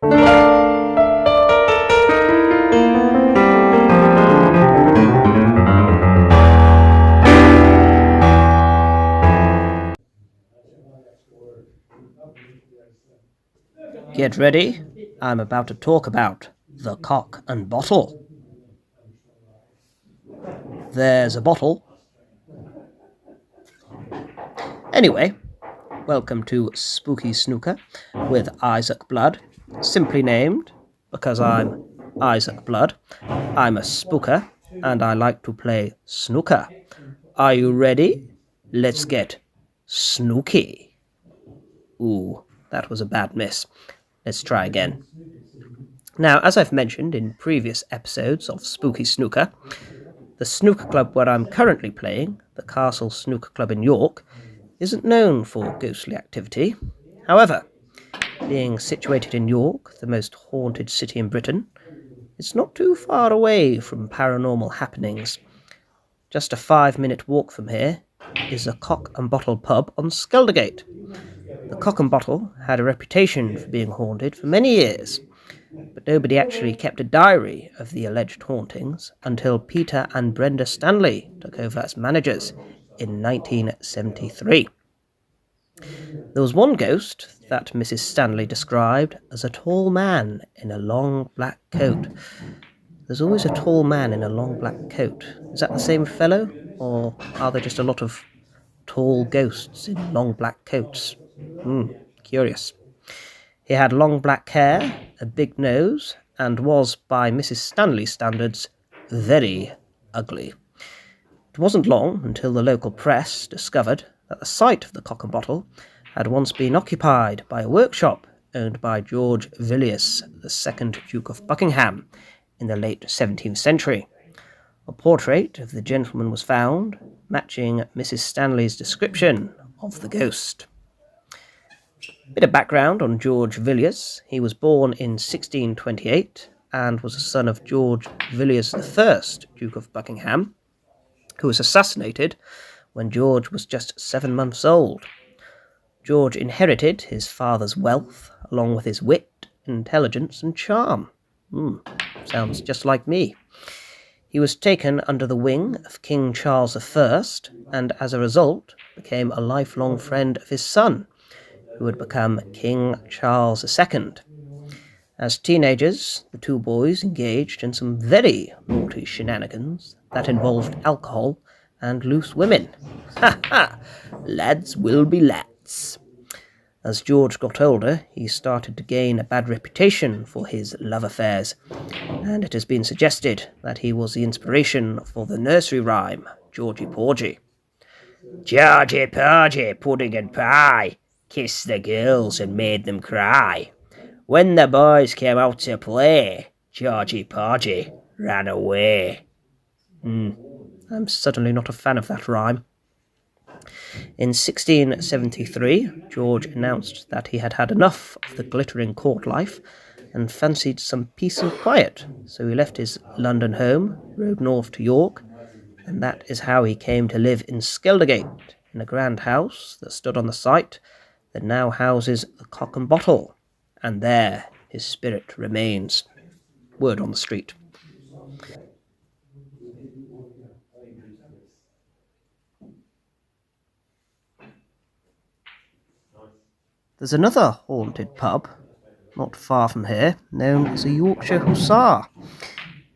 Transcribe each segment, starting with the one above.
Get ready, I'm about to talk about the cock and bottle. There's a bottle. Anyway, welcome to Spooky Snooker with Isaac Blood, simply named because I'm Isaac Blood. I'm a spooker and I like to play snooker. Are you ready? Let's get snooky. Ooh, that was a bad miss. Let's try again. Now, as I've mentioned in previous episodes of Spooky Snooker, the snooker club where I'm currently playing, the Castle Snooker Club in York, isn't known for ghostly activity. However, being situated in York, the most haunted city in Britain, it's not too far away from paranormal happenings. Just a 5-minute walk from here is the Cock and Bottle pub on Skeldergate. The Cock and Bottle had a reputation for being haunted for many years, but nobody actually kept a diary of the alleged hauntings until Peter and Brenda Stanley took over as managers in 1973. There was one ghost that Mrs. Stanley described as a tall man in a long black coat. There's always a tall man in a long black coat. Is that the same fellow, or are there just a lot of tall ghosts in long black coats? Curious. He had long black hair, a big nose, and was, by Mrs. Stanley's standards, very ugly. It wasn't long until the local press discovered that the site of the Cock and Bottle had once been occupied by a workshop owned by George Villiers, the second Duke of Buckingham, in the late 17th century. A portrait of the gentleman was found, matching Mrs. Stanley's description of the ghost. Bit of background on George Villiers. He was born in 1628 and was a son of George Villiers I, Duke of Buckingham, who was assassinated when George was just 7 months old. George inherited his father's wealth, along with his wit, intelligence, and charm. Sounds just like me. He was taken under the wing of King Charles I, and as a result became a lifelong friend of his son, who would become King Charles II. As teenagers, the two boys engaged in some very naughty shenanigans that involved alcohol and loose women. Ha ha! Lads will be lads. As George got older, he started to gain a bad reputation for his love affairs, and it has been suggested that he was the inspiration for the nursery rhyme, Georgie Porgy. Georgie Porgy, pudding and pie, kissed the girls and made them cry. When the boys came out to play, Georgie Porgy ran away. I'm certainly not a fan of that rhyme. In 1673, George announced that he had had enough of the glittering court life and fancied some peace and quiet, so he left his London home, rode north to York, and that is how he came to live in Skeldergate, in a grand house that stood on the site that now houses the Cock and Bottle, and there his spirit remains. Word on the street. There's another haunted pub, not far from here, known as the Yorkshire Hussar.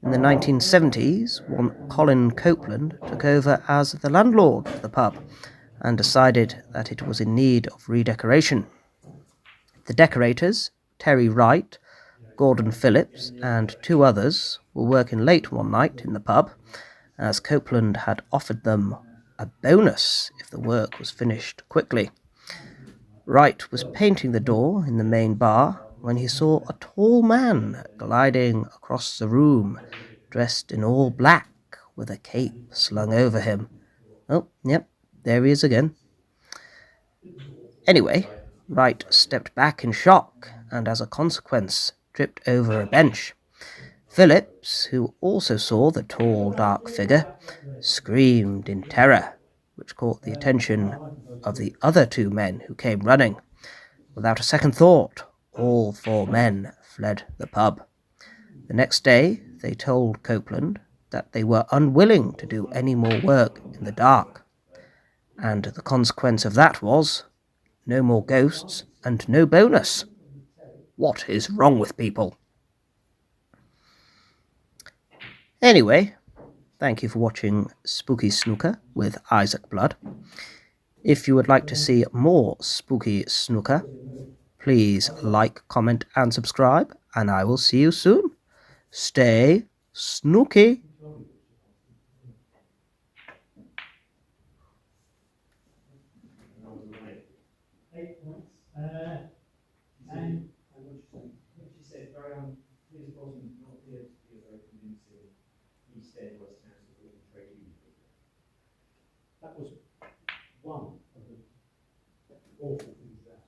In the 1970s, one Colin Copeland took over as the landlord of the pub and decided that it was in need of redecoration. The decorators, Terry Wright, Gordon Phillips, and 2 others, were working late one night in the pub, as Copeland had offered them a bonus if the work was finished quickly. Wright was painting the door in the main bar when he saw a tall man gliding across the room, dressed in all black, with a cape slung over him. Oh, yep, there he is again. Anyway, Wright stepped back in shock, and as a consequence, tripped over a bench. Phillips, who also saw the tall, dark figure, screamed in terror, which caught the attention of the other 2 men who came running. Without a second thought, all 4 men fled the pub. The next day they told Copeland that they were unwilling to do any more work in the dark, and the consequence of that was no more ghosts and no bonus. What is wrong with people? Anyway, thank you for watching Spooky Snooker with Isaac Blood. If you would like to see more Spooky Snooker, please like, comment and subscribe, and I will see you soon. Stay snooky. And what she said, very Piers Brosnan not appear to be a very convincing East End West Ham supporting trade union figure. That was one of the awful things that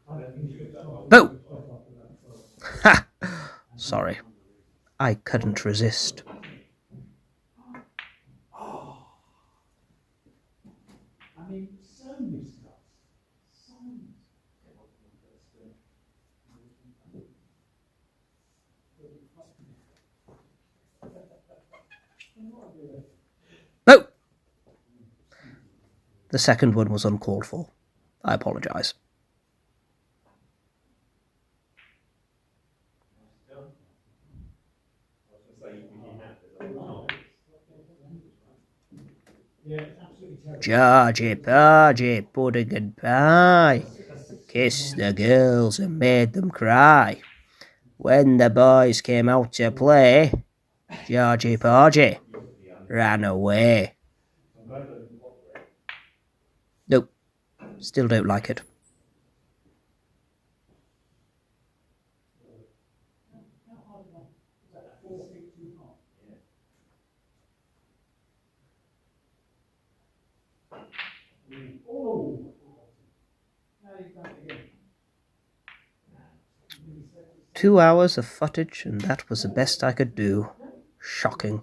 I don't think you could Boo! Ha! Sorry, I couldn't resist. I mean, so miscuts. So Boo! The second one was uncalled for. I apologise. Georgie, Porgy, pudding and pie, kissed the girls and made them cry. When the boys came out to play, Georgie Porgy ran away. Nope, still don't like it. Oh! 2 hours of footage, and that was the best I could do. Shocking.